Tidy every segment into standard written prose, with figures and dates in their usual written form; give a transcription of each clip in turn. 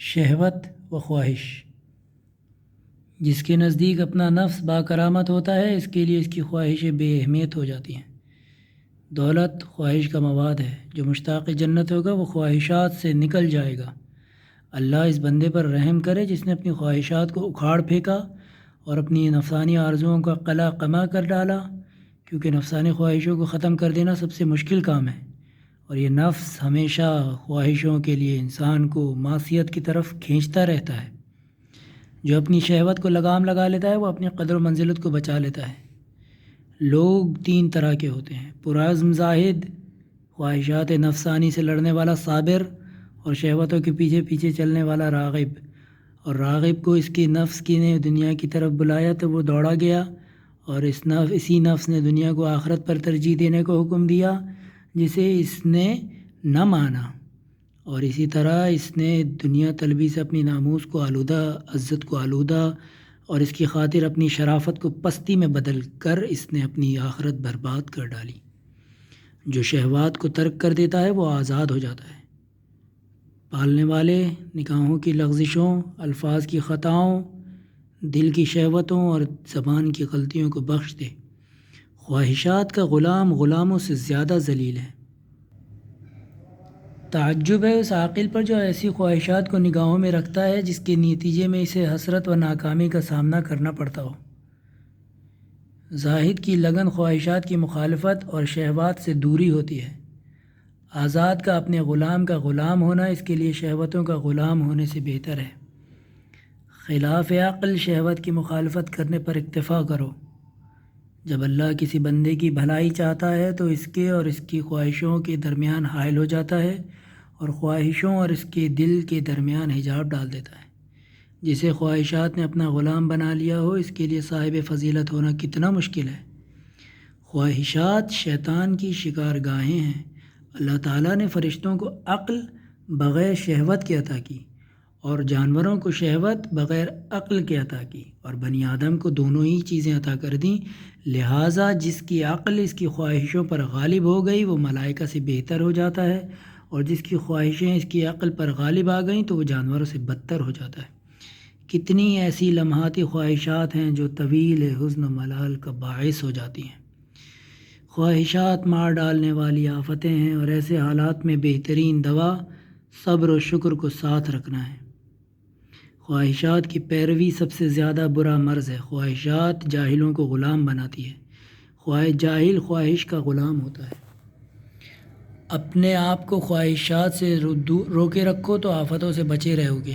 شہوت و خواہش۔ جس کے نزدیک اپنا نفس با کرامت ہوتا ہے، اس کے لیے اس کی خواہشیں بے اہمیت ہو جاتی ہیں۔ دولت خواہش کا مواد ہے، جو مشتاق جنت ہوگا وہ خواہشات سے نکل جائے گا۔ اللہ اس بندے پر رحم کرے جس نے اپنی خواہشات کو اکھاڑ پھینکا اور اپنی نفسانی آرزوؤں کا قلع قمع کر ڈالا، کیونکہ نفسانی خواہشوں کو ختم کر دینا سب سے مشکل کام ہے، اور یہ نفس ہمیشہ خواہشوں کے لیے انسان کو معصیت کی طرف کھینچتا رہتا ہے۔ جو اپنی شہوت کو لگام لگا لیتا ہے وہ اپنی قدر و منزلت کو بچا لیتا ہے۔ لوگ تین طرح کے ہوتے ہیں: پرعزم زاہد، خواہشات نفسانی سے لڑنے والا صابر، اور شہوتوں کے پیچھے پیچھے چلنے والا راغب۔ اور راغب کو اس کی نفس کی نے دنیا کی طرف بلایا تو وہ دوڑا گیا، اور اسی نفس نے دنیا کو آخرت پر ترجیح دینے کو حکم دیا، جسے اس نے نہ مانا، اور اسی طرح اس نے دنیا طلبی سے اپنی ناموس کو آلودہ، عزت کو آلودہ، اور اس کی خاطر اپنی شرافت کو پستی میں بدل کر اس نے اپنی آخرت برباد کر ڈالی۔ جو شہوات کو ترک کر دیتا ہے وہ آزاد ہو جاتا ہے۔ پالنے والے نگاہوں کی لغزشوں، الفاظ کی خطاؤں، دل کی شہوتوں اور زبان کی غلطیوں کو بخش دے۔ خواہشات کا غلام غلاموں سے زیادہ ذلیل ہے۔ تعجب ہے اس عاقل پر جو ایسی خواہشات کو نگاہوں میں رکھتا ہے جس کے نتیجے میں اسے حسرت و ناکامی کا سامنا کرنا پڑتا ہو۔ زاہد کی لگن خواہشات کی مخالفت اور شہوات سے دوری ہوتی ہے۔ آزاد کا اپنے غلام کا غلام ہونا اس کے لیے شہوتوں کا غلام ہونے سے بہتر ہے۔ خلاف عقل شہوت کی مخالفت کرنے پر اکتفا کرو۔ جب اللہ کسی بندے کی بھلائی چاہتا ہے تو اس کے اور اس کی خواہشوں کے درمیان حائل ہو جاتا ہے، اور خواہشوں اور اس کے دل کے درمیان حجاب ڈال دیتا ہے۔ جسے خواہشات نے اپنا غلام بنا لیا ہو، اس کے لیے صاحب فضیلت ہونا کتنا مشکل ہے۔ خواہشات شیطان کی شکارگاہیں ہیں۔ اللہ تعالیٰ نے فرشتوں کو عقل بغیر شہوت کے عطا کی، اور جانوروں کو شہوت بغیر عقل کے عطا کی، اور بنی آدم کو دونوں ہی چیزیں عطا کر دیں۔ لہٰذا جس کی عقل اس کی خواہشوں پر غالب ہو گئی وہ ملائکہ سے بہتر ہو جاتا ہے، اور جس کی خواہشیں اس کی عقل پر غالب آ گئیں تو وہ جانوروں سے بدتر ہو جاتا ہے۔ کتنی ایسی لمحاتی خواہشات ہیں جو طویل حزن و ملال کا باعث ہو جاتی ہیں۔ خواہشات مار ڈالنے والی آفتیں ہیں، اور ایسے حالات میں بہترین دوا صبر و شکر کو ساتھ رکھنا ہے۔ خواہشات کی پیروی سب سے زیادہ برا مرض ہے۔ خواہشات جاہلوں کو غلام بناتی ہے۔ جاہل خواہش کا غلام ہوتا ہے۔ اپنے آپ کو خواہشات سے روکے رکھو تو آفتوں سے بچے رہو گے۔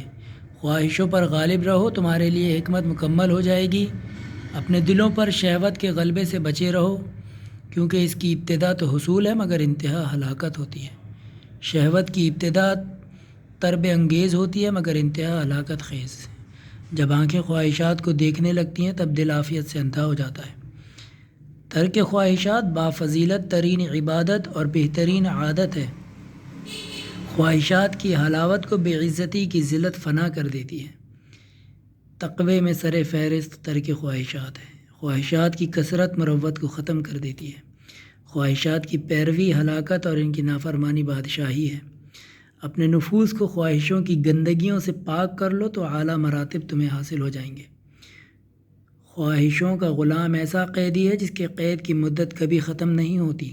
خواہشوں پر غالب رہو، تمہارے لیے حکمت مکمل ہو جائے گی۔ اپنے دلوں پر شہوت کے غلبے سے بچے رہو، کیونکہ اس کی ابتدا تو حصول ہے مگر انتہا ہلاکت ہوتی ہے۔ شہوت کی ابتدا ترب انگیز ہوتی ہے مگر انتہا ہلاکت خیز۔ جب آنکھیں خواہشات کو دیکھنے لگتی ہیں تب دل عافیت سے اندھا ہو جاتا ہے۔ ترک خواہشات بافضیلت ترین عبادت اور بہترین عادت ہے۔ خواہشات کی حلاوت کو بے عزتی کی ذلت فنا کر دیتی ہے۔ تقوی میں سر فہرست ترک خواہشات ہے۔ خواہشات کی کثرت مروت کو ختم کر دیتی ہے۔ خواہشات کی پیروی ہلاکت اور ان کی نافرمانی بادشاہی ہے۔ اپنے نفوس کو خواہشوں کی گندگیوں سے پاک کر لو تو اعلیٰ مراتب تمہیں حاصل ہو جائیں گے۔ خواہشوں کا غلام ایسا قیدی ہے جس کے قید کی مدت کبھی ختم نہیں ہوتی۔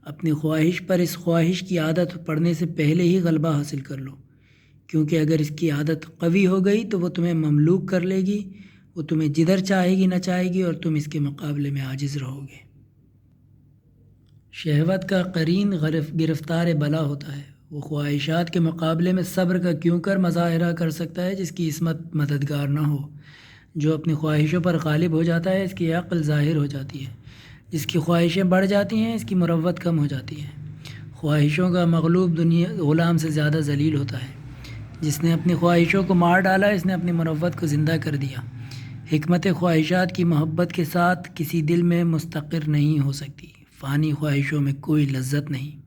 اپنی خواہش پر اس خواہش کی عادت پڑنے سے پہلے ہی غلبہ حاصل کر لو، کیونکہ اگر اس کی عادت قوی ہو گئی تو وہ تمہیں مملوک کر لے گی۔ وہ تمہیں جدھر چاہے گی نچائے گی، اور تم اس کے مقابلے میں عاجز رہو گے۔ شہوت کا قرین گرفتار بلا ہوتا ہے۔ وہ خواہشات کے مقابلے میں صبر کا کیوں کر مظاہرہ کر سکتا ہے جس کی عصمت مددگار نہ ہو۔ جو اپنی خواہشوں پر غالب ہو جاتا ہے اس کی عقل ظاہر ہو جاتی ہے۔ جس کی خواہشیں بڑھ جاتی ہیں اس کی مروت کم ہو جاتی ہے۔ خواہشوں کا مغلوب غلام سے زیادہ ذلیل ہوتا ہے۔ جس نے اپنی خواہشوں کو مار ڈالا اس نے اپنی مروت کو زندہ کر دیا۔ حکمت خواہشات کی محبت کے ساتھ کسی دل میں مستقر نہیں ہو سکتی۔ فانی خواہشوں میں کوئی لذت نہیں۔